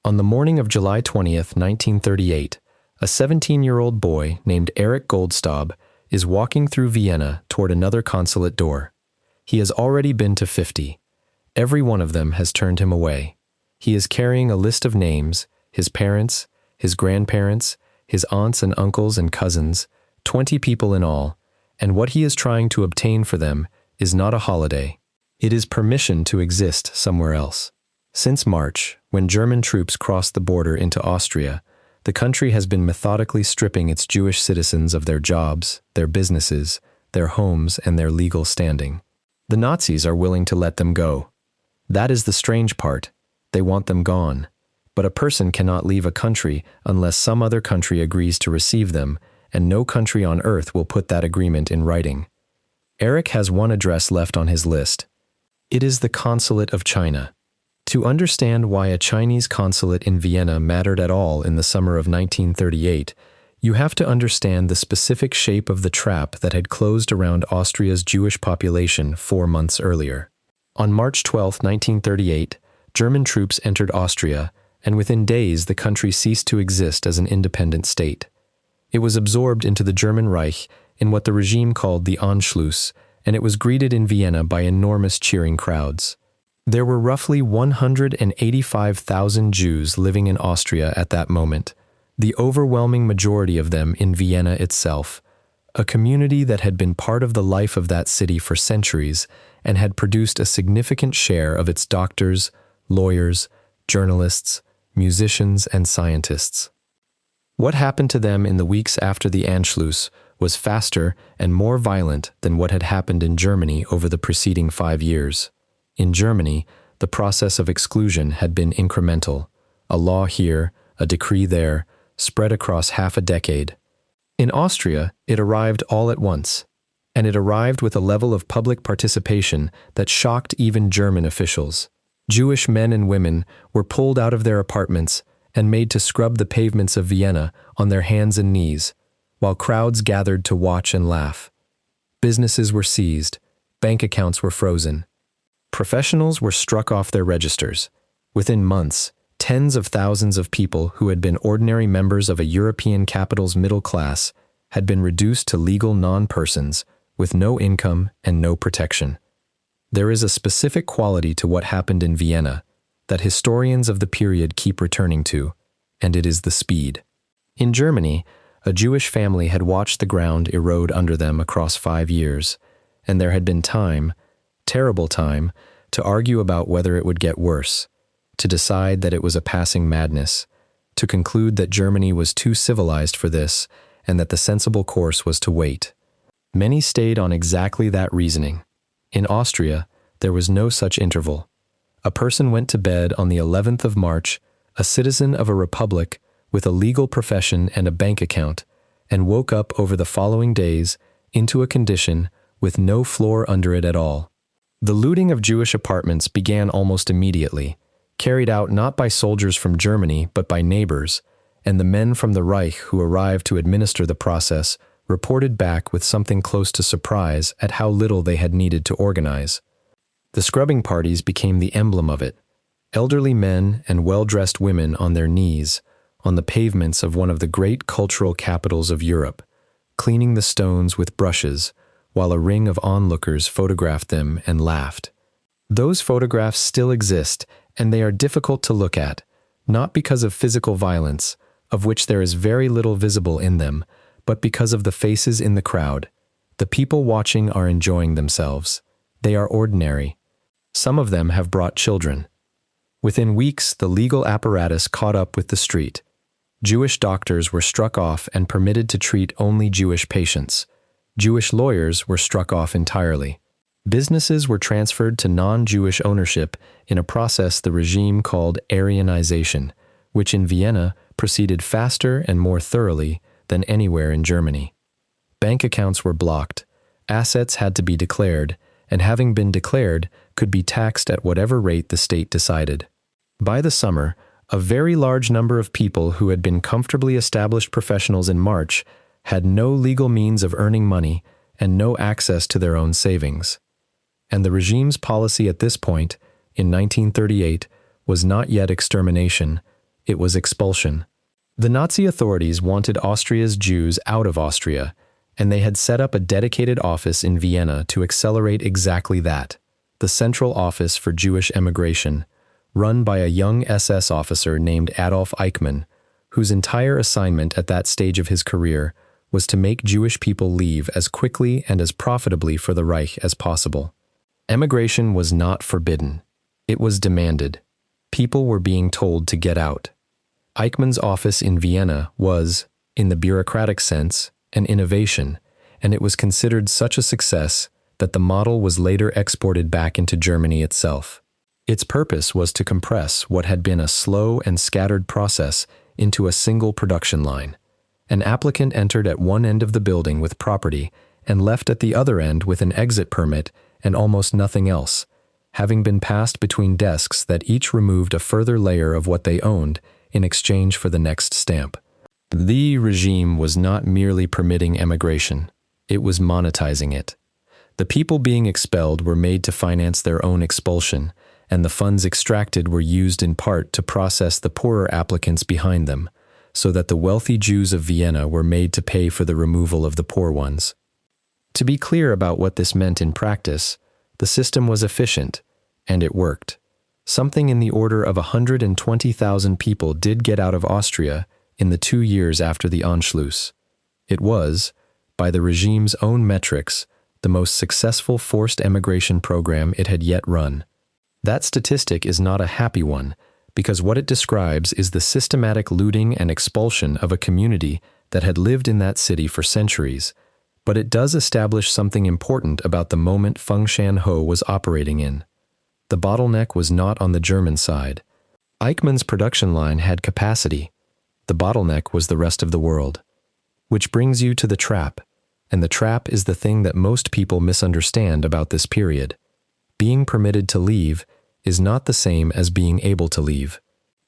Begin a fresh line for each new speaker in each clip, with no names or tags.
On the morning of July 20th, 1938, a 17-year-old boy named Erich Goldstaub is walking through Vienna toward another consulate door. He has already been to 50. Every one of them has turned him away. He is carrying a list of names, his parents, his grandparents, his aunts and uncles and cousins, 20 people in all, and what he is trying to obtain for them is not a holiday. It is permission to exist somewhere else. Since March, when German troops crossed the border into Austria, the country has been methodically stripping its Jewish citizens of their jobs, their businesses, their homes, and their legal standing. The Nazis are willing to let them go. That is the strange part. They want them gone. But a person cannot leave a country unless some other country agrees to receive them, and no country on earth will put that agreement in writing. Erich has one address left on his list. It is the consulate of China. To understand why a Chinese consulate in Vienna mattered at all in the summer of 1938, you have to understand the specific shape of the trap that had closed around Austria's Jewish population 4 months earlier. On March 12, 1938, German troops entered Austria, and within days the country ceased to exist as an independent state. It was absorbed into the German Reich in what the regime called the Anschluss, and it was greeted in Vienna by enormous cheering crowds. There were roughly 185,000 Jews living in Austria at that moment, the overwhelming majority of them in Vienna itself, a community that had been part of the life of that city for centuries and had produced a significant share of its doctors, lawyers, journalists, musicians, and scientists. What happened to them in the weeks after the Anschluss was faster and more violent than what had happened in Germany over the preceding 5 years. In Germany, the process of exclusion had been incremental, a law here, a decree there, spread across half a decade. In Austria, it arrived all at once, and it arrived with a level of public participation that shocked even German officials. Jewish men and women were pulled out of their apartments and made to scrub the pavements of Vienna on their hands and knees, while crowds gathered to watch and laugh. Businesses were seized, bank accounts were frozen. Professionals were struck off their registers. Within months, tens of thousands of people who had been ordinary members of a European capital's middle class had been reduced to legal non-persons with no income and no protection. There is a specific quality to what happened in Vienna that historians of the period keep returning to, and it is the speed. In Germany, a Jewish family had watched the ground erode under them across 5 years, and there had been time, terrible time, to argue about whether it would get worse, to decide that it was a passing madness, to conclude that Germany was too civilized for this and that the sensible course was to wait. Many stayed on exactly that reasoning. In Austria, there was no such interval. A person went to bed on the 11th of March, a citizen of a republic with a legal profession and a bank account, and woke up over the following days into a condition with no floor under it at all. The looting of Jewish apartments began almost immediately, carried out not by soldiers from Germany but by neighbors, and the men from the Reich who arrived to administer the process reported back with something close to surprise at how little they had needed to organize. The scrubbing parties became the emblem of it. Elderly men and well-dressed women on their knees, on the pavements of one of the great cultural capitals of Europe, cleaning the stones with brushes, while a ring of onlookers photographed them and laughed. Those photographs still exist, and they are difficult to look at, not because of physical violence, of which there is very little visible in them, but because of the faces in the crowd. The people watching are enjoying themselves. They are ordinary. Some of them have brought children. Within weeks, the legal apparatus caught up with the street. Jewish doctors were struck off and permitted to treat only Jewish patients. Jewish lawyers were struck off entirely. Businesses were transferred to non-Jewish ownership in a process the regime called Aryanization, which in Vienna proceeded faster and more thoroughly than anywhere in Germany. Bank accounts were blocked, assets had to be declared, and having been declared, could be taxed at whatever rate the state decided. By the summer, a very large number of people who had been comfortably established professionals in March had no legal means of earning money and no access to their own savings. And the regime's policy at this point, in 1938, was not yet extermination, It was expulsion. The Nazi authorities wanted Austria's Jews out of Austria, and they had set up a dedicated office in Vienna to accelerate exactly that, the Central Office for Jewish Emigration, run by a young SS officer named Adolf Eichmann, whose entire assignment at that stage of his career was to make Jewish people leave as quickly and as profitably for the Reich as possible. Emigration was not forbidden. It was demanded. People were being told to get out. Eichmann's office in Vienna was, in the bureaucratic sense, an innovation, and it was considered such a success that the model was later exported back into Germany itself. Its purpose was to compress what had been a slow and scattered process into a single production line. An applicant entered at one end of the building with property and left at the other end with an exit permit and almost nothing else, having been passed between desks that each removed a further layer of what they owned in exchange for the next stamp. The regime was not merely permitting emigration, it was monetizing it. The people being expelled were made to finance their own expulsion, and the funds extracted were used in part to process the poorer applicants behind them, so that the wealthy Jews of Vienna were made to pay for the removal of the poor ones. To be clear about what this meant in practice, the system was efficient, and it worked. Something in the order of 120,000 people did get out of Austria in the 2 years after the Anschluss. It was, by the regime's own metrics, the most successful forced emigration program it had yet run. That statistic is not a happy one, because what it describes is the systematic looting and expulsion of a community that had lived in that city for centuries, but it does establish something important about the moment Feng Shan Ho was operating in. The bottleneck was not on the German side. Eichmann's production line had capacity. The bottleneck was the rest of the world. Which brings you to the trap, and the trap is the thing that most people misunderstand about this period. Being permitted to leave is not the same as being able to leave.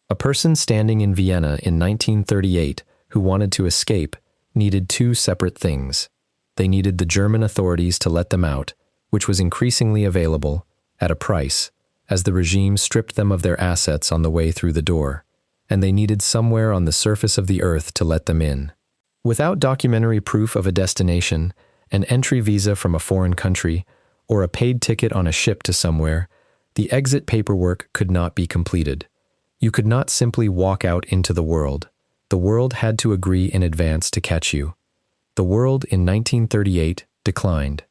A person standing in Vienna in 1938 who wanted to escape needed two separate things. They needed the German authorities to let them out, which was increasingly available, at a price, as the regime stripped them of their assets on the way through the door, and they needed somewhere on the surface of the earth to let them in. Without documentary proof of a destination, an entry visa from a foreign country, or a paid ticket on a ship to somewhere, the exit paperwork could not be completed. You could not simply walk out into the world. The world had to agree in advance to catch you. The world in 1938 declined.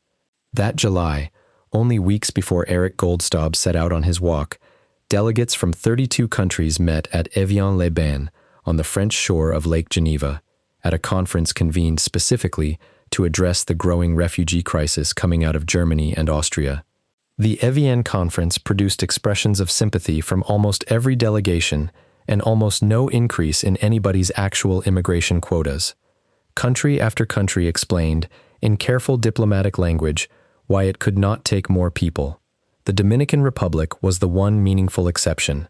That July, only weeks before Eric Goldstaub set out on his walk, delegates from 32 countries met at Evian-les-Bains on the French shore of Lake Geneva, at a conference convened specifically to address the growing refugee crisis coming out of Germany and Austria. The Evian conference produced expressions of sympathy from almost every delegation and almost no increase in anybody's actual immigration quotas. Country after country explained, in careful diplomatic language, why it could not take more people. The Dominican Republic was the one meaningful exception.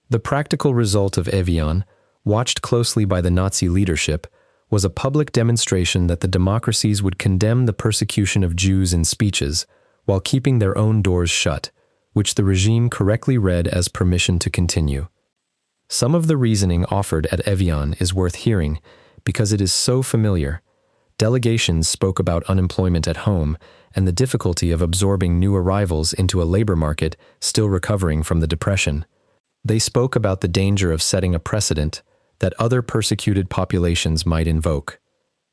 The practical result of Evian, watched closely by the Nazi leadership, was a public demonstration that the democracies would condemn the persecution of Jews in speeches, while keeping their own doors shut, which the regime correctly read as permission to continue. Some of the reasoning offered at Evian is worth hearing because it is so familiar. Delegations spoke about unemployment at home and the difficulty of absorbing new arrivals into a labor market still recovering from the Depression. They spoke about the danger of setting a precedent that other persecuted populations might invoke.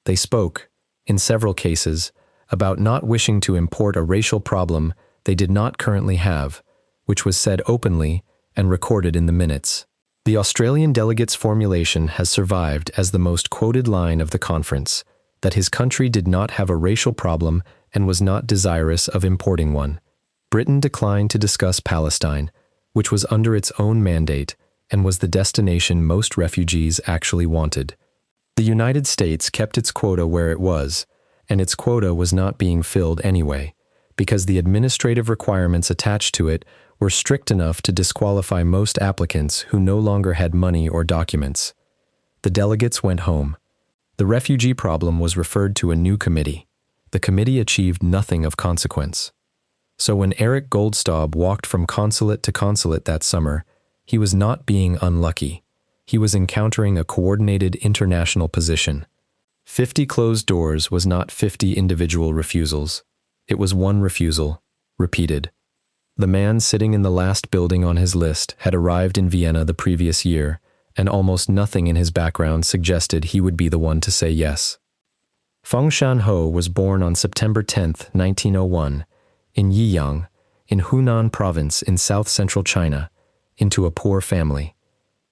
They spoke, in several cases, about not wishing to import a racial problem they did not currently have, which was said openly and recorded in the minutes. The Australian delegate's formulation has survived as the most quoted line of the conference, that his country did not have a racial problem and was not desirous of importing one. Britain declined to discuss Palestine, which was under its own mandate and was the destination most refugees actually wanted. The United States kept its quota where it was, and its quota was not being filled anyway, because the administrative requirements attached to it were strict enough to disqualify most applicants who no longer had money or documents. The delegates went home. The refugee problem was referred to a new committee. The committee achieved nothing of consequence. So when Eric Goldstaub walked from consulate to consulate that summer, he was not being unlucky. He was encountering a coordinated international position. 50 closed doors was not 50 individual refusals. It was one refusal, repeated. The man sitting in the last building on his list had arrived in Vienna the previous year, and almost nothing in his background suggested he would be the one to say yes. Feng Shan Ho was born on September 10, 1901, in Yiyang, in Hunan province in south-central China, into a poor family.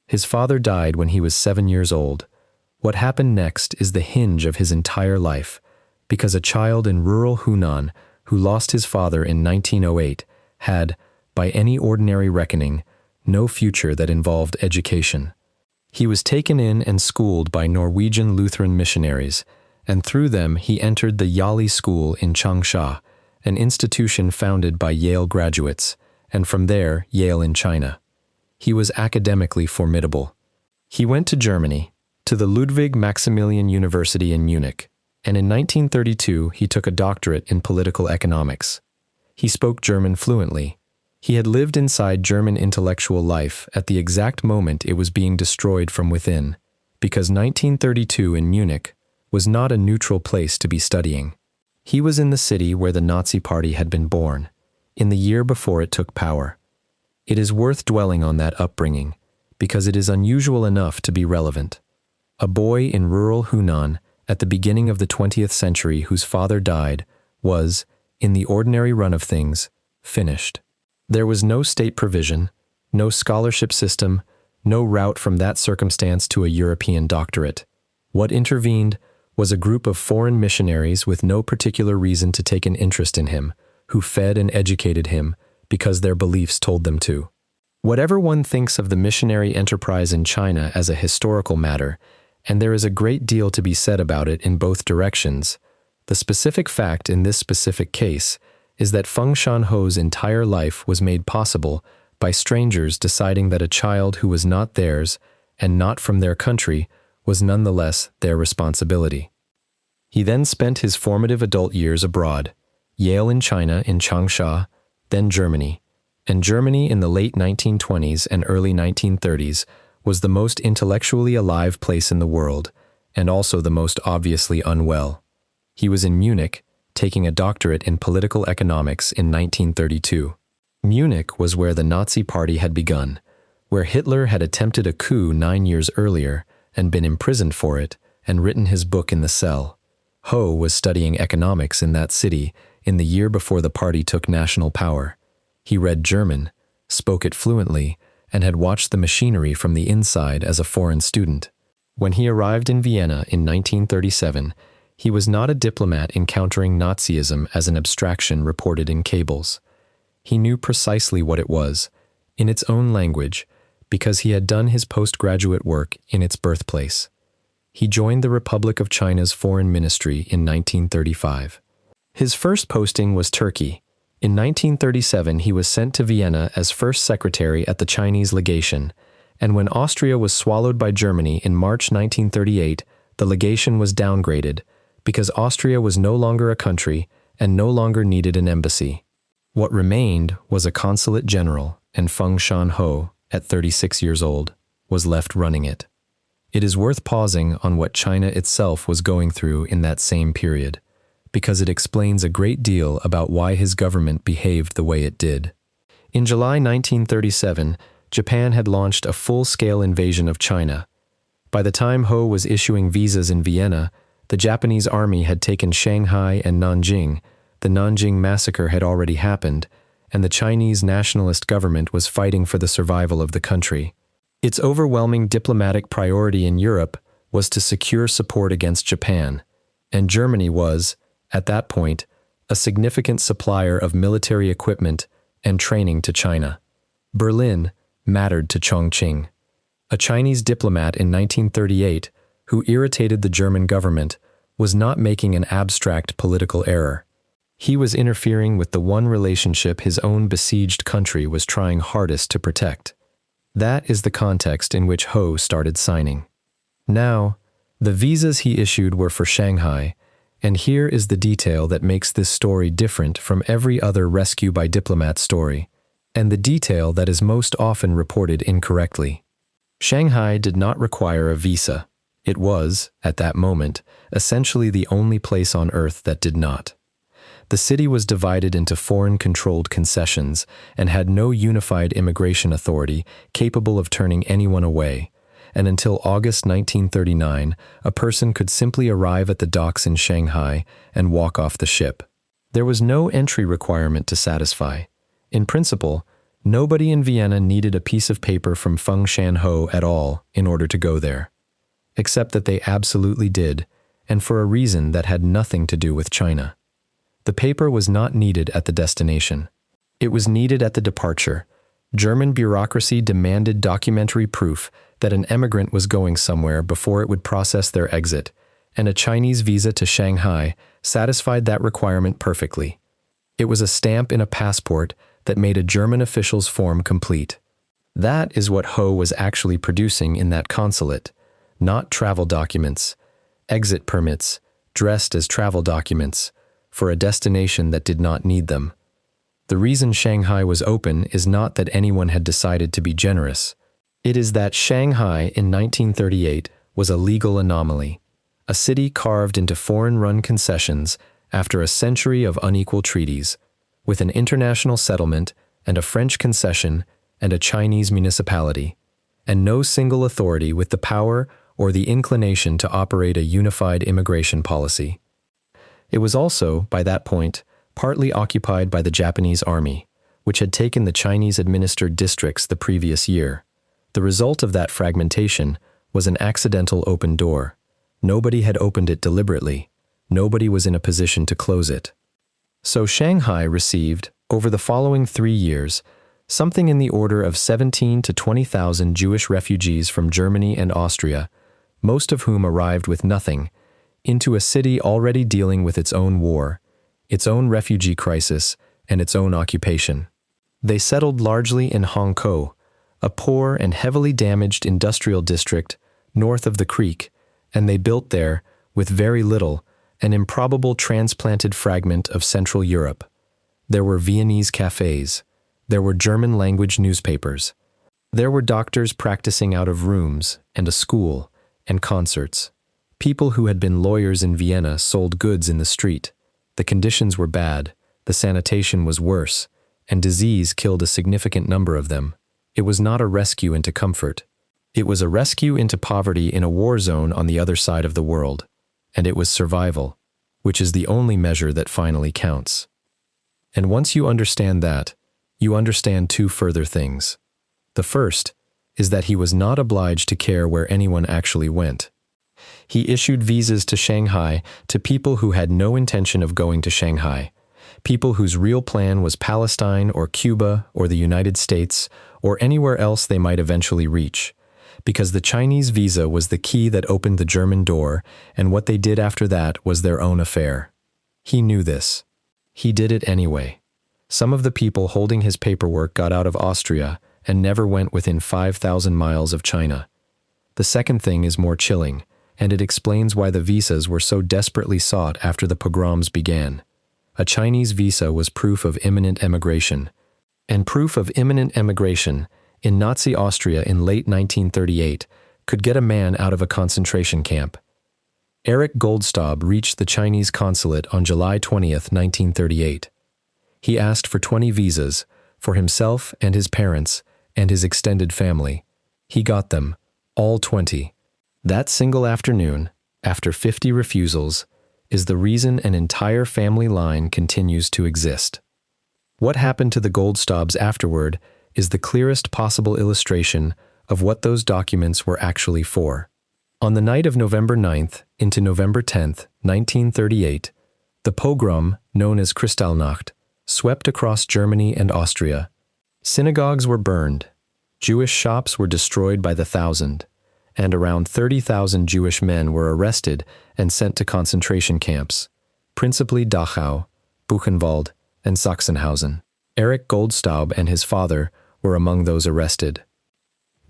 His father died when he was 7 years old. What happened next is the hinge of his entire life, because a child in rural Hunan who lost his father in 1908 had, by any ordinary reckoning, no future that involved education. He was taken in and schooled by Norwegian Lutheran missionaries, and through them he entered the Yali School in Changsha, an institution founded by Yale graduates, and from there Yale in China. He was academically formidable. He went to Germany, to the Ludwig Maximilian University in Munich, and in 1932 he took a doctorate in political economics. He spoke German fluently. He had lived inside German intellectual life at the exact moment it was being destroyed from within, because 1932 in Munich was not a neutral place to be studying. He was in the city where the Nazi Party had been born, in the year before it took power. It is worth dwelling on that upbringing, because it is unusual enough to be relevant. A boy in rural Hunan at the beginning of the 20th century whose father died was, in the ordinary run of things, finished. There was no state provision, no scholarship system, no route from that circumstance to a European doctorate. What intervened was a group of foreign missionaries with no particular reason to take an interest in him, who fed and educated him because their beliefs told them to. Whatever one thinks of the missionary enterprise in China as a historical matter, and there is a great deal to be said about it in both directions, the specific fact in this specific case is that Feng Shan Ho's entire life was made possible by strangers deciding that a child who was not theirs and not from their country was nonetheless their responsibility. He then spent his formative adult years abroad, Yale in China in Changsha, then Germany, and Germany in the late 1920s and early 1930s was the most intellectually alive place in the world, and also the most obviously unwell. He was in Munich, taking a doctorate in political economics in 1932. Munich was where the Nazi Party had begun, where Hitler had attempted a coup 9 years earlier and been imprisoned for it and written his book in the cell. Ho was studying economics in that city in the year before the party took national power. He read German, spoke it fluently, and had watched the machinery from the inside as a foreign student. When he arrived in Vienna in 1937, he was not a diplomat encountering Nazism as an abstraction reported in cables. He knew precisely what it was, in its own language, because he had done his postgraduate work in its birthplace. He joined the Republic of China's Foreign Ministry in 1935. His first posting was Turkey. In 1937, he was sent to Vienna as first secretary at the Chinese legation, and when Austria was swallowed by Germany in March 1938, the legation was downgraded because Austria was no longer a country and no longer needed an embassy. What remained was a consulate-general, and Feng Shan Ho, at 36 years old, was left running it. It is worth pausing on what China itself was going through in that same period, because it explains a great deal about why his government behaved the way it did. In July 1937, Japan had launched a full-scale invasion of China. By the time Ho was issuing visas in Vienna, the Japanese army had taken Shanghai and Nanjing, the Nanjing massacre had already happened, and the Chinese nationalist government was fighting for the survival of the country. Its overwhelming diplomatic priority in Europe was to secure support against Japan, and Germany was, at that point, a significant supplier of military equipment and training to China. Berlin mattered to Chongqing. A Chinese diplomat in 1938, who irritated the German government, was not making an abstract political error. He was interfering with the one relationship his own besieged country was trying hardest to protect. That is the context in which Ho started signing. Now, the visas he issued were for Shanghai, and here is the detail that makes this story different from every other rescue by diplomat story, and the detail that is most often reported incorrectly. Shanghai did not require a visa. It was, at that moment, essentially the only place on Earth that did not. The city was divided into foreign-controlled concessions and had no unified immigration authority capable of turning anyone away, and until August 1939, a person could simply arrive at the docks in Shanghai and walk off the ship. There was no entry requirement to satisfy. In principle, nobody in Vienna needed a piece of paper from Feng Shan Ho at all in order to go there. Except that they absolutely did, and for a reason that had nothing to do with China. The paper was not needed at the destination. It was needed at the departure. German bureaucracy demanded documentary proof that an emigrant was going somewhere before it would process their exit, and a Chinese visa to Shanghai satisfied that requirement perfectly. It was a stamp in a passport that made a German official's form complete. That is what Ho was actually producing in that consulate, not travel documents, exit permits, dressed as travel documents, for a destination that did not need them. The reason Shanghai was open is not that anyone had decided to be generous. It is that Shanghai in 1938 was a legal anomaly, a city carved into foreign-run concessions after a century of unequal treaties, with an international settlement and a French concession and a Chinese municipality, and no single authority with the power or the inclination to operate a unified immigration policy. It was also, by that point, partly occupied by the Japanese army, which had taken the Chinese-administered districts the previous year. The result of that fragmentation was an accidental open door. Nobody had opened it deliberately. Nobody was in a position to close it. So Shanghai received, over the following 3 years, something in the order of 17,000 to 20,000 Jewish refugees from Germany and Austria, most of whom arrived with nothing, into a city already dealing with its own war, its own refugee crisis, and its own occupation. They settled largely in Hangzhou, a poor and heavily damaged industrial district north of the creek, and they built there, with very little, an improbable transplanted fragment of Central Europe. There were Viennese cafes. There were German-language newspapers. There were doctors practicing out of rooms, and a school, and concerts. People who had been lawyers in Vienna sold goods in the street. The conditions were bad, the sanitation was worse, and disease killed a significant number of them. It was not a rescue into comfort. It was a rescue into poverty in a war zone on the other side of the world, and it was survival, which is the only measure that finally counts. And once you understand that, you understand 2 further things. The first is that he was not obliged to care where anyone actually went. He issued visas to Shanghai to people who had no intention of going to Shanghai, people whose real plan was Palestine or Cuba or the United States or anywhere else they might eventually reach, because the Chinese visa was the key that opened the German door, and what they did after that was their own affair. He knew this. He did it anyway. Some of the people holding his paperwork got out of Austria and never went within 5,000 miles of China. The second thing is more chilling, and it explains why the visas were so desperately sought after the pogroms began. A Chinese visa was proof of imminent emigration, and proof of imminent emigration in Nazi Austria in late 1938 could get a man out of a concentration camp. Erich Goldstaub reached the Chinese consulate on July 20th, 1938. He asked for 20 visas, for himself and his parents and his extended family. He got them, all 20. That single afternoon, after 50 refusals, is the reason an entire family line continues to exist. What happened to the Goldstaubs afterward is the clearest possible illustration of what those documents were actually for. On the night of November 9th into November 10th, 1938, the pogrom, known as Kristallnacht, swept across Germany and Austria. Synagogues were burned, Jewish shops were destroyed by the thousand, and around 30,000 Jewish men were arrested and sent to concentration camps, principally Dachau, Buchenwald, and Sachsenhausen. Erich Goldstaub and his father were among those arrested.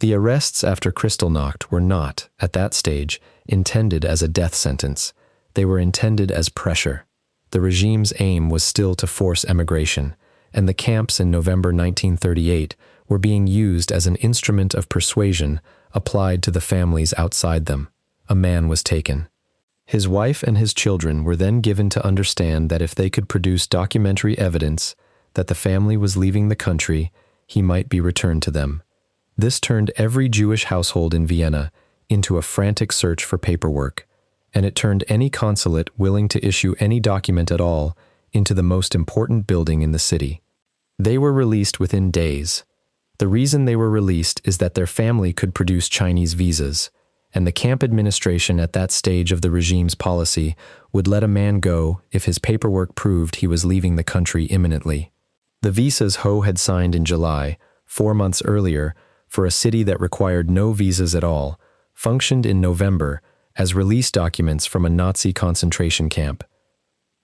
The arrests after Kristallnacht were not, at that stage, intended as a death sentence. They were intended as pressure. The regime's aim was still to force emigration, and the camps in November 1938 were being used as an instrument of persuasion applied to the families outside them. A man was taken. His wife and his children were then given to understand that if they could produce documentary evidence that the family was leaving the country, he might be returned to them. This turned every Jewish household in Vienna into a frantic search for paperwork, and it turned any consulate willing to issue any document at all into the most important building in the city. They were released within days. The reason they were released is that their family could produce Chinese visas, and the camp administration at that stage of the regime's policy would let a man go if his paperwork proved he was leaving the country imminently. The visas Ho had signed in July, 4 months earlier, for a city that required no visas at all, functioned in November as release documents from a Nazi concentration camp.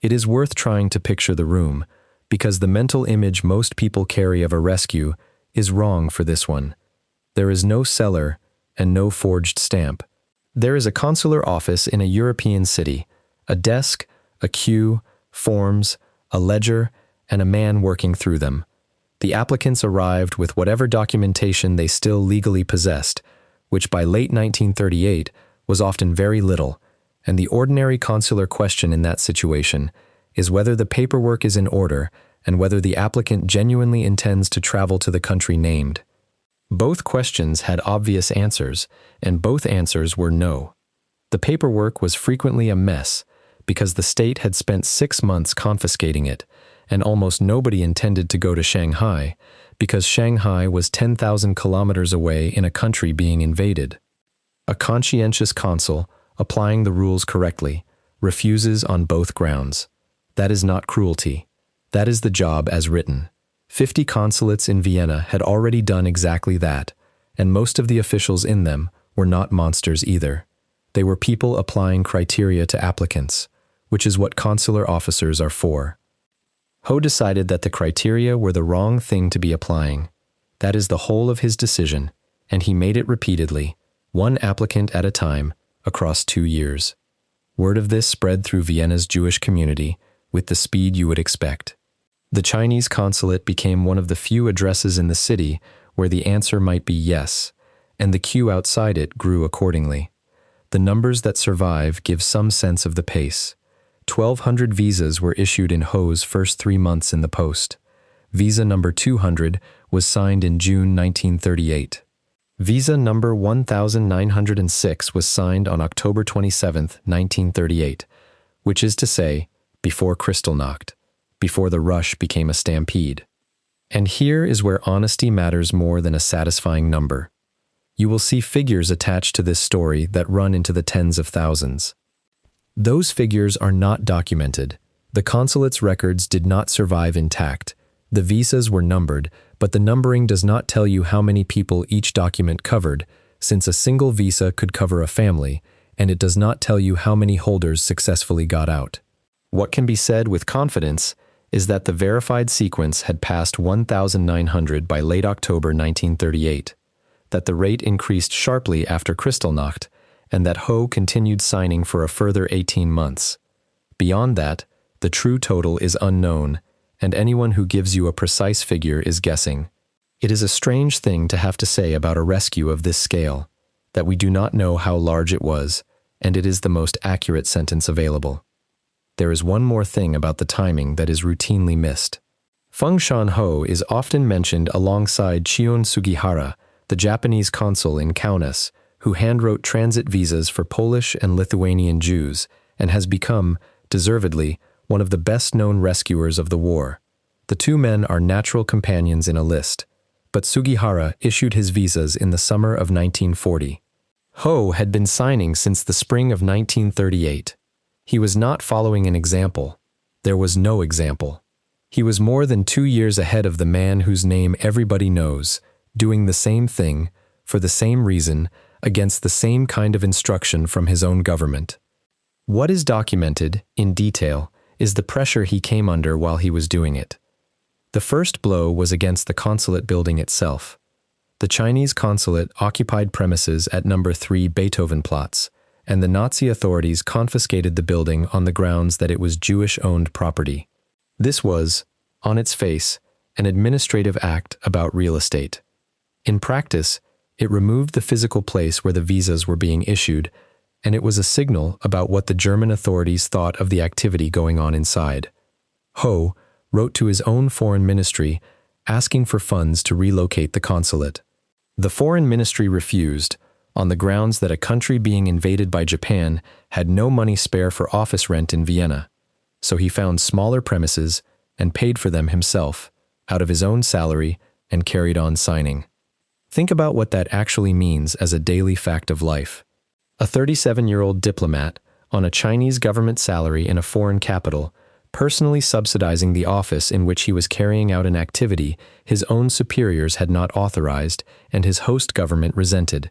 It is worth trying to picture the room, because the mental image most people carry of a rescue is wrong for this one. There is no cellar and no forged stamp. There is a consular office in a European city, a desk, a queue, forms, a ledger, and a man working through them. The applicants arrived with whatever documentation they still legally possessed, which by late 1938 was often very little, and the ordinary consular question in that situation is whether the paperwork is in order and whether the applicant genuinely intends to travel to the country named. Both questions had obvious answers, and both answers were no. The paperwork was frequently a mess because the state had spent 6 months confiscating it, and almost nobody intended to go to Shanghai because Shanghai was 10,000 kilometers away in a country being invaded. A conscientious consul, applying the rules correctly, refuses on both grounds. That is not cruelty. That is the job as written. 50 consulates in Vienna had already done exactly that, and most of the officials in them were not monsters either. They were people applying criteria to applicants, which is what consular officers are for. Ho decided that the criteria were the wrong thing to be applying. That is the whole of his decision, and he made it repeatedly, one applicant at a time, across 2 years. Word of this spread through Vienna's Jewish community with the speed you would expect. The Chinese consulate became one of the few addresses in the city where the answer might be yes, and the queue outside it grew accordingly. The numbers that survive give some sense of the pace. 1,200 visas were issued in Ho's first 3 months in the post. Visa number 200 was signed in June 1938. Visa number 1906 was signed on October 27, 1938, which is to say, before Kristallnacht, before the rush became a stampede. And here is where honesty matters more than a satisfying number. You will see figures attached to this story that run into the tens of thousands. Those figures are not documented. The consulate's records did not survive intact. The visas were numbered, but the numbering does not tell you how many people each document covered, since a single visa could cover a family, and it does not tell you how many holders successfully got out. What can be said with confidence is that the verified sequence had passed 1,900 by late October 1938, that the rate increased sharply after Kristallnacht, and that Ho continued signing for a further 18 months. Beyond that, the true total is unknown, and anyone who gives you a precise figure is guessing. It is a strange thing to have to say about a rescue of this scale, that we do not know how large it was, and it is the most accurate sentence available. There is one more thing about the timing that is routinely missed. Feng Shan Ho is often mentioned alongside Chion Sugihara, the Japanese consul in Kaunas, who handwrote transit visas for Polish and Lithuanian Jews and has become, deservedly, one of the best-known rescuers of the war. The two men are natural companions in a list, but Sugihara issued his visas in the summer of 1940. Ho had been signing since the spring of 1938. He was not following an example. There was no example. He was more than 2 years ahead of the man whose name everybody knows, doing the same thing, for the same reason, against the same kind of instruction from his own government. What is documented, in detail, is the pressure he came under while he was doing it. The first blow was against the consulate building itself. The Chinese consulate occupied premises at number 3 Beethovenplatz, and the Nazi authorities confiscated the building on the grounds that it was Jewish-owned property. This was, on its face, an administrative act about real estate. In practice, It removed the physical place where the visas were being issued, and it was a signal about what the German authorities thought of the activity going on inside. Ho wrote to his own foreign ministry asking for funds to relocate the consulate. The foreign ministry refused, on the grounds that a country being invaded by Japan had no money spare for office rent in Vienna, so he found smaller premises and paid for them himself, out of his own salary, and carried on signing. Think about what that actually means as a daily fact of life. A 37-year-old diplomat, on a Chinese government salary in a foreign capital, personally subsidizing the office in which he was carrying out an activity his own superiors had not authorized and his host government resented.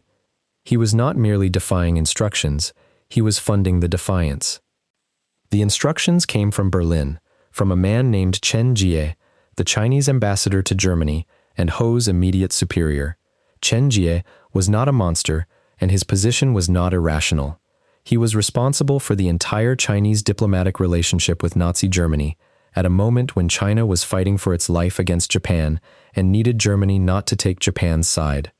He was not merely defying instructions, he was funding the defiance. The instructions came from Berlin, from a man named Chen Jie, the Chinese ambassador to Germany and Ho's immediate superior. Chen Jie was not a monster, and his position was not irrational. He was responsible for the entire Chinese diplomatic relationship with Nazi Germany at a moment when China was fighting for its life against Japan and needed Germany not to take Japan's side.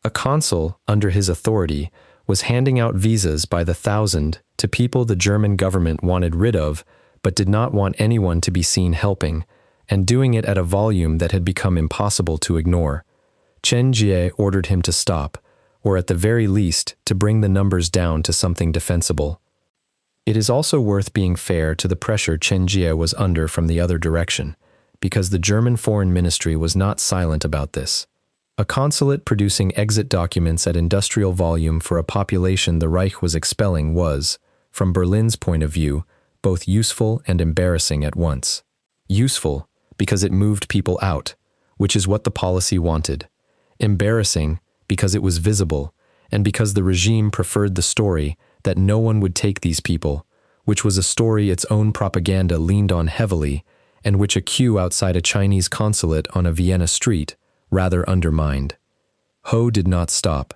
A consul, under his authority, was handing out visas by the thousand to people the German government wanted rid of, but did not want anyone to be seen helping, and doing it at a volume that had become impossible to ignore. Chen Jie ordered him to stop, or at the very least, to bring the numbers down to something defensible. It is also worth being fair to the pressure Chen Jie was under from the other direction, because the German Foreign Ministry was not silent about this. A consulate producing exit documents at industrial volume for a population the Reich was expelling was, from Berlin's point of view, both useful and embarrassing at once. Useful, because it moved people out, which is what the policy wanted. Embarrassing, because it was visible, and because the regime preferred the story that no one would take these people, which was a story its own propaganda leaned on heavily, and which a queue outside a Chinese consulate on a Vienna street rather undermined. Ho did not stop.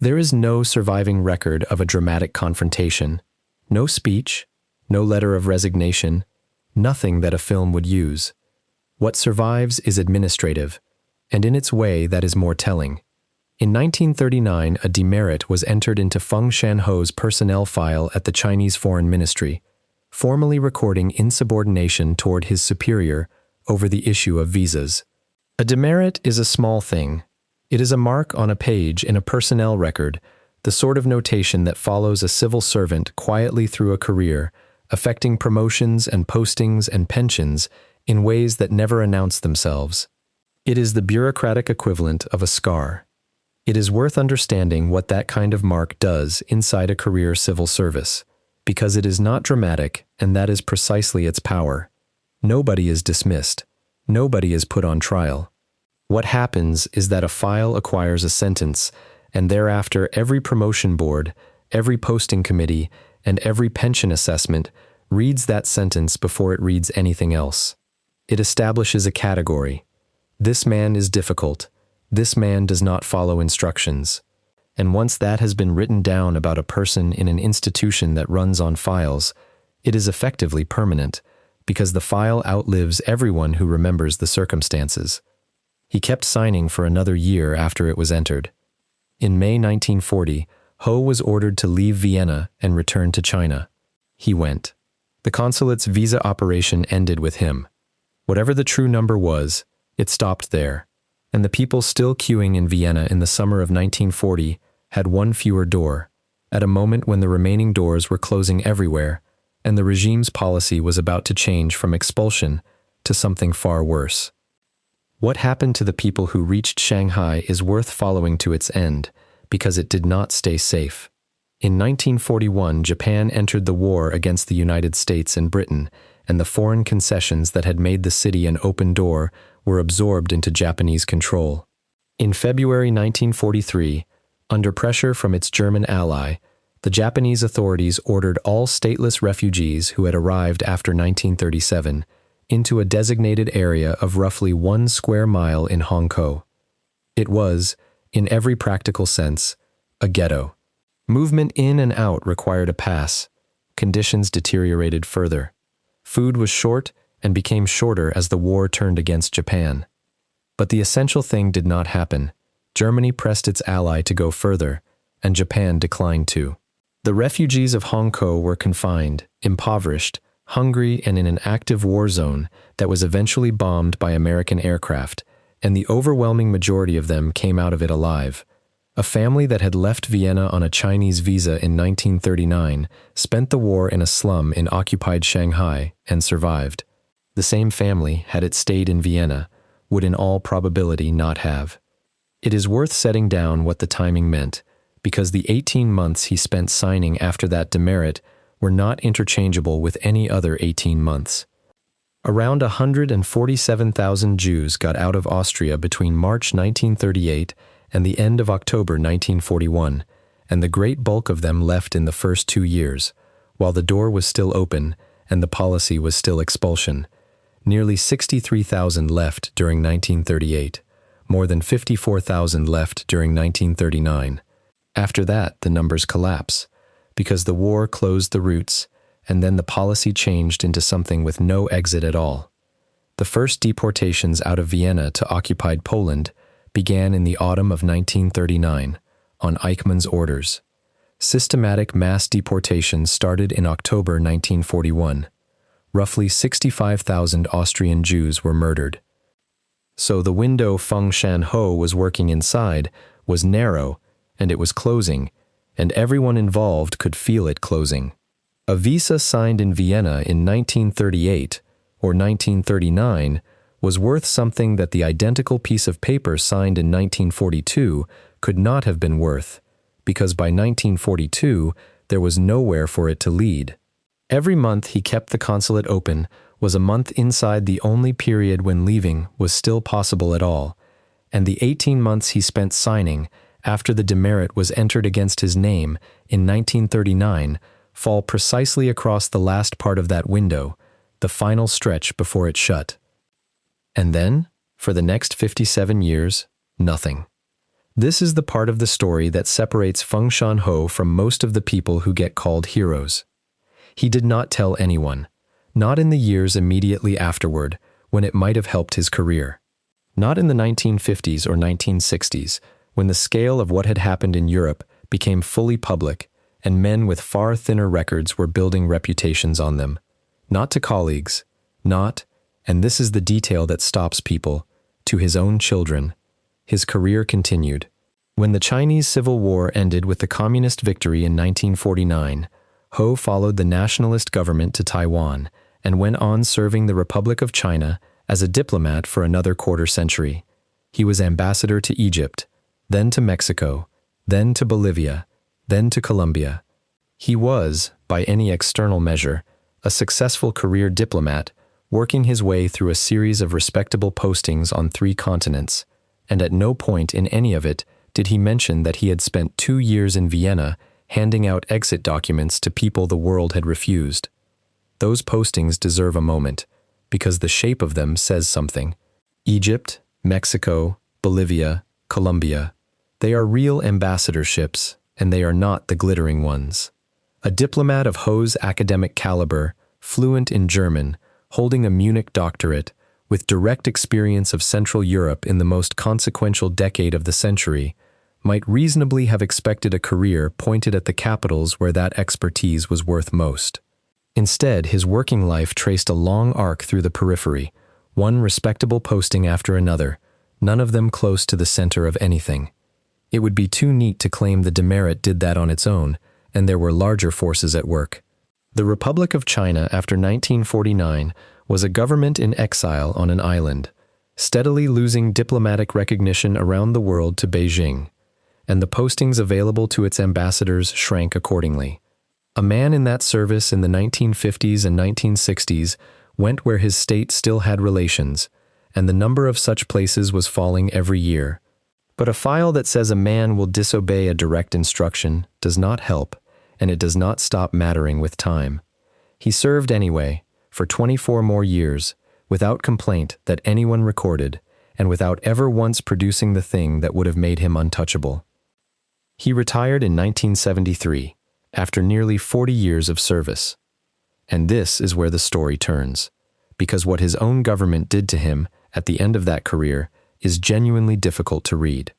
There is no surviving record of a dramatic confrontation, no speech, no letter of resignation, nothing that a film would use. What survives is administrative, and in its way that is more telling. In 1939, a demerit was entered into Feng Shan Ho's personnel file at the Chinese Foreign Ministry, formally recording insubordination toward his superior over the issue of visas. A demerit is a small thing. It is a mark on a page in a personnel record, the sort of notation that follows a civil servant quietly through a career, affecting promotions and postings and pensions in ways that never announce themselves. It is the bureaucratic equivalent of a scar. It is worth understanding what that kind of mark does inside a career civil service, because it is not dramatic, and that is precisely its power. Nobody is dismissed. Nobody is put on trial. What happens is that a file acquires a sentence, and thereafter every promotion board, every posting committee, and every pension assessment reads that sentence before it reads anything else. It establishes a category. This man is difficult. This man does not follow instructions. And once that has been written down about a person in an institution that runs on files, it is effectively permanent, because the file outlives everyone who remembers the circumstances. He kept signing for another year after it was entered. In May 1940, Ho was ordered to leave Vienna and return to China. He went. The consulate's visa operation ended with him. Whatever the true number was, it stopped there, and the people still queuing in Vienna in the summer of 1940 had one fewer door, at a moment when the remaining doors were closing everywhere, and the regime's policy was about to change from expulsion to something far worse. What happened to the people who reached Shanghai is worth following to its end, because it did not stay safe. In 1941, Japan entered the war against the United States and Britain, and the foreign concessions that had made the city an open door were absorbed into Japanese control. In February 1943, under pressure from its German ally, the Japanese authorities ordered all stateless refugees who had arrived after 1937 into a designated area of roughly 1 square mile in Hongkou. It was, in every practical sense, a ghetto. Movement in and out required a pass. Conditions deteriorated further. Food was short and became shorter as the war turned against Japan. But the essential thing did not happen. Germany pressed its ally to go further, and Japan declined too. The refugees of Hong Kong were confined, impoverished, hungry, and in an active war zone that was eventually bombed by American aircraft, and the overwhelming majority of them came out of it alive. A family that had left Vienna on a Chinese visa in 1939 spent the war in a slum in occupied Shanghai and survived. The same family, had it stayed in Vienna, would in all probability not have. It is worth setting down what the timing meant, because the 18 months he spent signing after that demerit were not interchangeable with any other 18 months. Around 147,000 Jews got out of Austria between March 1938 and the end of October 1941, and the great bulk of them left in the first 2 years, while the door was still open and the policy was still expulsion. Nearly 63,000 left during 1938, more than 54,000 left during 1939. After that, the numbers collapse, because the war closed the routes, and then the policy changed into something with no exit at all. The first deportations out of Vienna to occupied Poland began in the autumn of 1939, on Eichmann's orders. Systematic mass deportations started in October 1941. Roughly 65,000 Austrian Jews were murdered. So the window Feng Shan Ho was working inside was narrow, and it was closing, and everyone involved could feel it closing. A visa signed in Vienna in 1938 or 1939 was worth something that the identical piece of paper signed in 1942 could not have been worth, because by 1942 there was nowhere for it to lead. Every month he kept the consulate open was a month inside the only period when leaving was still possible at all, and the 18 months he spent signing after the demerit was entered against his name in 1939 fall precisely across the last part of that window, the final stretch before it shut. And then, for the next 57 years, nothing. This is the part of the story that separates Feng Shan Ho from most of the people who get called heroes. He did not tell anyone, not in the years immediately afterward, when it might have helped his career. Not in the 1950s or 1960s, when the scale of what had happened in Europe became fully public, and men with far thinner records were building reputations on them. Not to colleagues, not, and this is the detail that stops people, to his own children. His career continued. When the Chinese Civil War ended with the communist victory in 1949, Ho followed the nationalist government to Taiwan and went on serving the Republic of China as a diplomat for another quarter century. He was ambassador to Egypt, then to Mexico, then to Bolivia, then to Colombia. He was, by any external measure, a successful career diplomat, working his way through a series of respectable postings on 3 continents, and at no point in any of it did he mention that he had spent 2 years in Vienna handing out exit documents to people the world had refused. Those postings deserve a moment, because the shape of them says something. Egypt, Mexico, Bolivia, Colombia, they are real ambassadorships, and they are not the glittering ones. A diplomat of Ho's academic caliber, fluent in German, holding a Munich doctorate, with direct experience of Central Europe in the most consequential decade of the century, might reasonably have expected a career pointed at the capitals where that expertise was worth most. Instead, his working life traced a long arc through the periphery, one respectable posting after another, none of them close to the center of anything. It would be too neat to claim the demerit did that on its own, and there were larger forces at work. The Republic of China after 1949 was a government in exile on an island, steadily losing diplomatic recognition around the world to Beijing, and the postings available to its ambassadors shrank accordingly. A man in that service in the 1950s and 1960s went where his state still had relations, and the number of such places was falling every year. But a file that says a man will disobey a direct instruction does not help, and it does not stop mattering with time. He served anyway, for 24 more years, without complaint that anyone recorded, and without ever once producing the thing that would have made him untouchable. He retired in 1973, after nearly 40 years of service. And this is where the story turns, because what his own government did to him at the end of that career is genuinely difficult to read.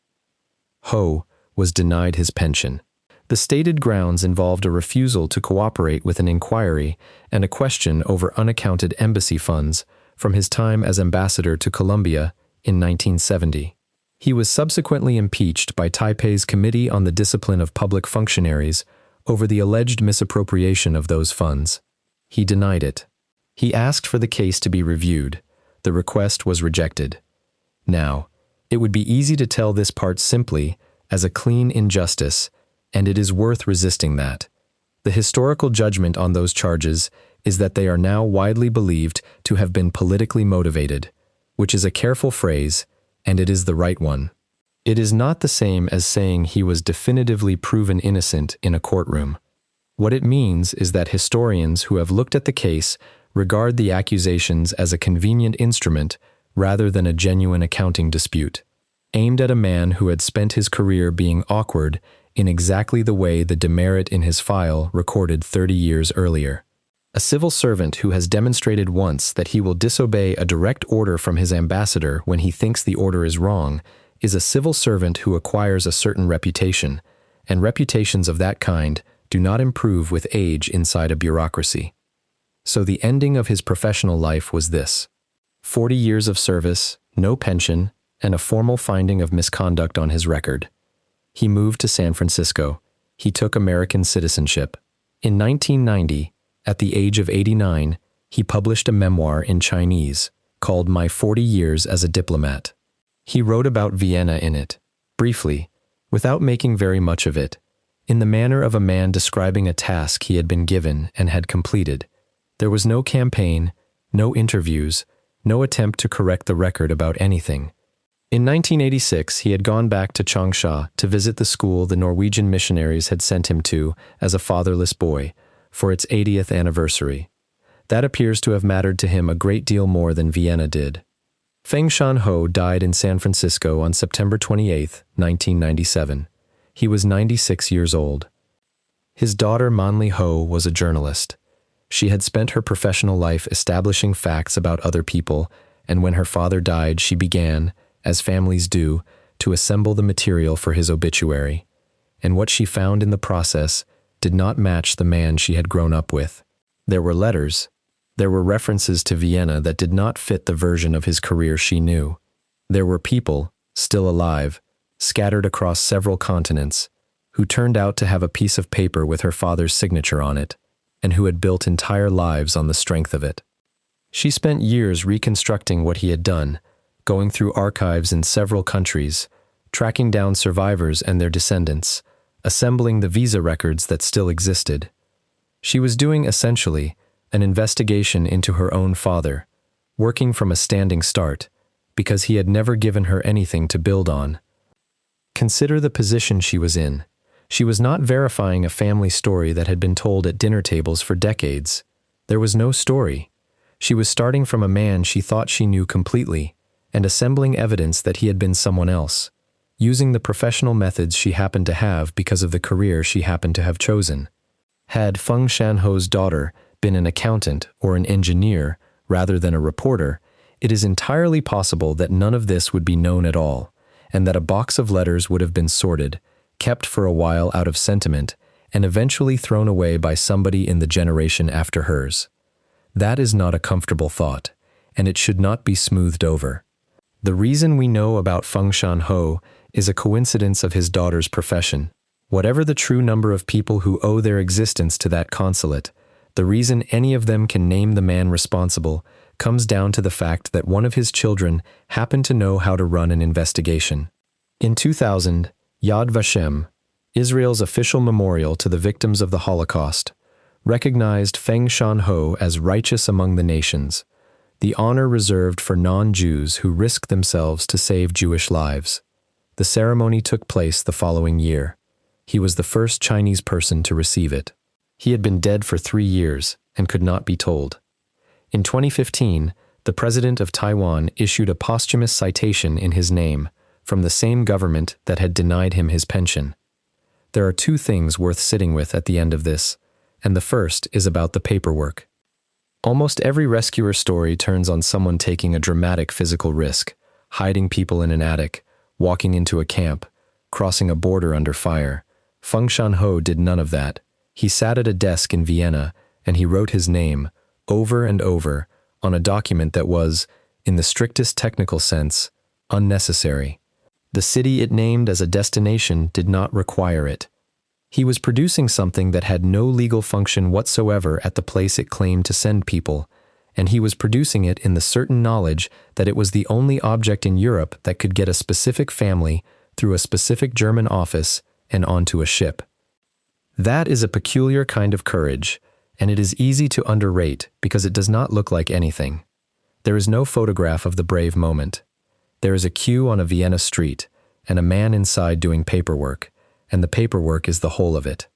Ho was denied his pension. The stated grounds involved a refusal to cooperate with an inquiry and a question over unaccounted embassy funds from his time as ambassador to Colombia in 1970. He was subsequently impeached by Taipei's Committee on the Discipline of Public Functionaries over the alleged misappropriation of those funds. He denied it. He asked for the case to be reviewed. The request was rejected. Now, it would be easy to tell this part simply as a clean injustice, and it is worth resisting that. The historical judgment on those charges is that they are now widely believed to have been politically motivated, which is a careful phrase, and it is the right one. It is not the same as saying he was definitively proven innocent in a courtroom. What it means is that historians who have looked at the case regard the accusations as a convenient instrument rather than a genuine accounting dispute, aimed at a man who had spent his career being awkward in exactly the way the demerit in his file recorded 30 years earlier. A civil servant who has demonstrated once that he will disobey a direct order from his ambassador when he thinks the order is wrong is a civil servant who acquires a certain reputation, and reputations of that kind do not improve with age inside a bureaucracy. So the ending of his professional life was this: 40 years of service, no pension, and a formal finding of misconduct on his record. He moved to San Francisco. He took American citizenship. In 1990, at the age of 89, he published a memoir in Chinese called My 40 Years as a Diplomat. He wrote about Vienna in it, briefly, without making very much of it, in the manner of a man describing a task he had been given and had completed. There was no campaign, no interviews, no attempt to correct the record about anything. In 1986, he had gone back to Changsha to visit the school the Norwegian missionaries had sent him to as a fatherless boy for its 80th anniversary. That appears to have mattered to him a great deal more than Vienna did. Feng Shan Ho died in San Francisco on September 28, 1997. He was 96 years old. His daughter Manli Ho was a journalist. She had spent her professional life establishing facts about other people, and when her father died, she began, as families do, to assemble the material for his obituary. And what she found in the process did not match the man she had grown up with. There were letters. There were references to Vienna that did not fit the version of his career she knew. There were people, still alive, scattered across several continents, who turned out to have a piece of paper with her father's signature on it, and who had built entire lives on the strength of it. She spent years reconstructing what he had done, going through archives in several countries, tracking down survivors and their descendants, assembling the visa records that still existed. She was doing, essentially, an investigation into her own father, working from a standing start, because he had never given her anything to build on. Consider the position she was in. She was not verifying a family story that had been told at dinner tables for decades. There was no story. She was starting from a man she thought she knew completely, and assembling evidence that he had been someone else, using the professional methods she happened to have because of the career she happened to have chosen. Had Feng Shan Ho's daughter been an accountant or an engineer rather than a reporter, it is entirely possible that none of this would be known at all, and that a box of letters would have been sorted, kept for a while out of sentiment, and eventually thrown away by somebody in the generation after hers. That is not a comfortable thought, and it should not be smoothed over. The reason we know about Feng Shan Ho is a coincidence of his daughter's profession. Whatever the true number of people who owe their existence to that consulate, the reason any of them can name the man responsible comes down to the fact that one of his children happened to know how to run an investigation. In 2000, Yad Vashem, Israel's official memorial to the victims of the Holocaust, recognized Feng Shan Ho as righteous among the nations, the honor reserved for non-Jews who risked themselves to save Jewish lives. The ceremony took place the following year. He was the first Chinese person to receive it. He had been dead for 3 years and could not be told. In 2015, the president of Taiwan issued a posthumous citation in his name from the same government that had denied him his pension. There are 2 things worth sitting with at the end of this, and the first is about the paperwork. Almost every rescuer story turns on someone taking a dramatic physical risk, hiding people in an attic, walking into a camp, crossing a border under fire. Feng Shan Ho did none of that. He sat at a desk in Vienna, and he wrote his name, over and over, on a document that was, in the strictest technical sense, unnecessary. The city it named as a destination did not require it. He was producing something that had no legal function whatsoever at the place it claimed to send people, and he was producing it in the certain knowledge that it was the only object in Europe that could get a specific family through a specific German office and onto a ship. That is a peculiar kind of courage, and it is easy to underrate because it does not look like anything. There is no photograph of the brave moment. There is a queue on a Vienna street, and a man inside doing paperwork, and the paperwork is the whole of it.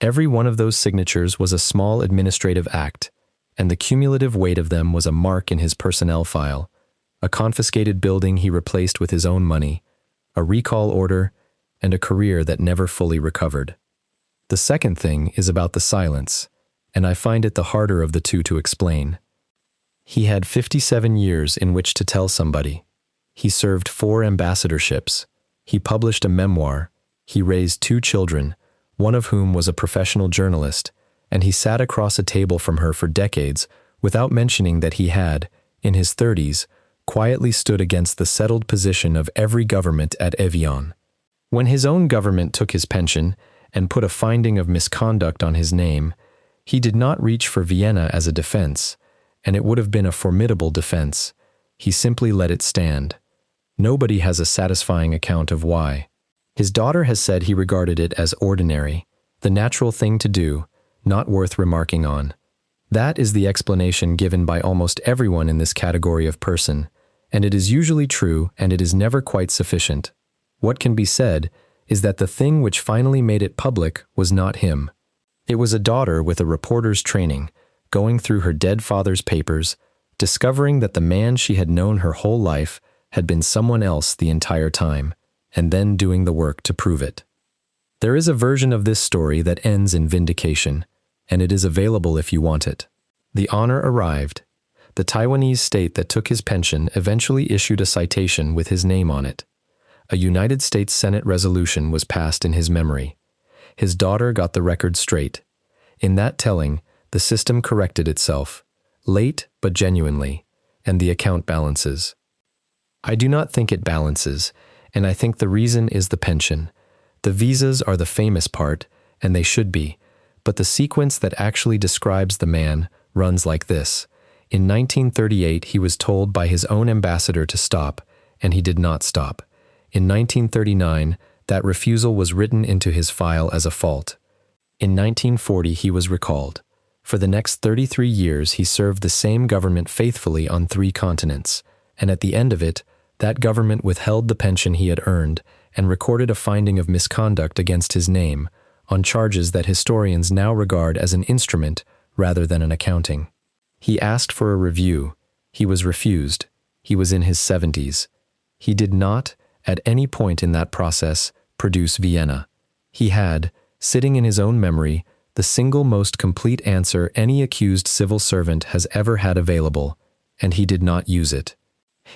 Every one of those signatures was a small administrative act, and the cumulative weight of them was a mark in his personnel file, a confiscated building he replaced with his own money, a recall order, and a career that never fully recovered. The second thing is about the silence, and I find it the harder of the two to explain. He had 57 years in which to tell somebody. He served 4 ambassadorships. He published a memoir. He raised 2 children, one of whom was a professional journalist, and he sat across a table from her for decades without mentioning that he had, in his 30s, quietly stood against the settled position of every government at Evian. When his own government took his pension and put a finding of misconduct on his name, he did not reach for Vienna as a defense, and it would have been a formidable defense. He simply let it stand. Nobody has a satisfying account of why. His daughter has said he regarded it as ordinary, the natural thing to do, not worth remarking on. That is the explanation given by almost everyone in this category of person, and it is usually true, and it is never quite sufficient. What can be said is that the thing which finally made it public was not him. It was a daughter with a reporter's training, going through her dead father's papers, discovering that the man she had known her whole life had been someone else the entire time, and then doing the work to prove it. There is a version of this story that ends in vindication, and it is available if you want it. The honor arrived. The Taiwanese state that took his pension eventually issued a citation with his name on it. A United States Senate resolution was passed in his memory. His daughter got the record straight. In that telling, the system corrected itself, late but genuinely, and the account balances. I do not think it balances, and I think the reason is the pension. The visas are the famous part, and they should be, but the sequence that actually describes the man runs like this. In 1938, he was told by his own ambassador to stop, and he did not stop. In 1939, that refusal was written into his file as a fault. In 1940, he was recalled. For the next 33 years, he served the same government faithfully on 3 continents, and at the end of it, that government withheld the pension he had earned and recorded a finding of misconduct against his name on charges that historians now regard as an instrument rather than an accounting. He asked for a review. He was refused. He was in his 70s. He did not, at any point in that process, produce Vienna. He had, sitting in his own memory, the single most complete answer any accused civil servant has ever had available, and he did not use it.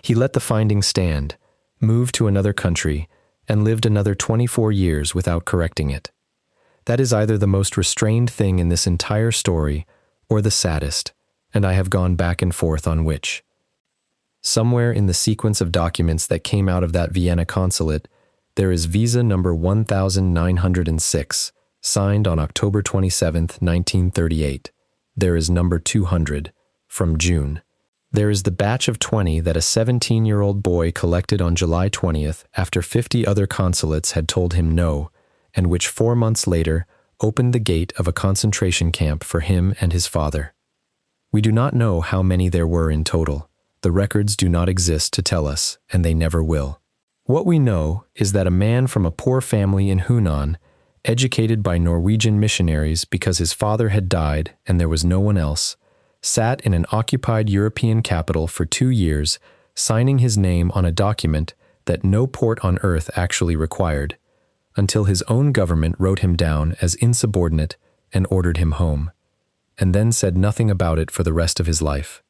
He let the finding stand, moved to another country, and lived another 24 years without correcting it. That is either the most restrained thing in this entire story or the saddest, and I have gone back and forth on which. Somewhere in the sequence of documents that came out of that Vienna consulate, there is visa number 1906, signed on October 27, 1938. There is number 200, from June. There is the batch of 20 that a 17-year-old boy collected on July 20th after 50 other consulates had told him no, and which 4 months later opened the gate of a concentration camp for him and his father. We do not know how many there were in total. The records do not exist to tell us, and they never will. What we know is that a man from a poor family in Hunan, educated by Norwegian missionaries because his father had died and there was no one else, sat in an occupied European capital for 2 years, signing his name on a document that no port on earth actually required, until his own government wrote him down as insubordinate and ordered him home, and then said nothing about it for the rest of his life.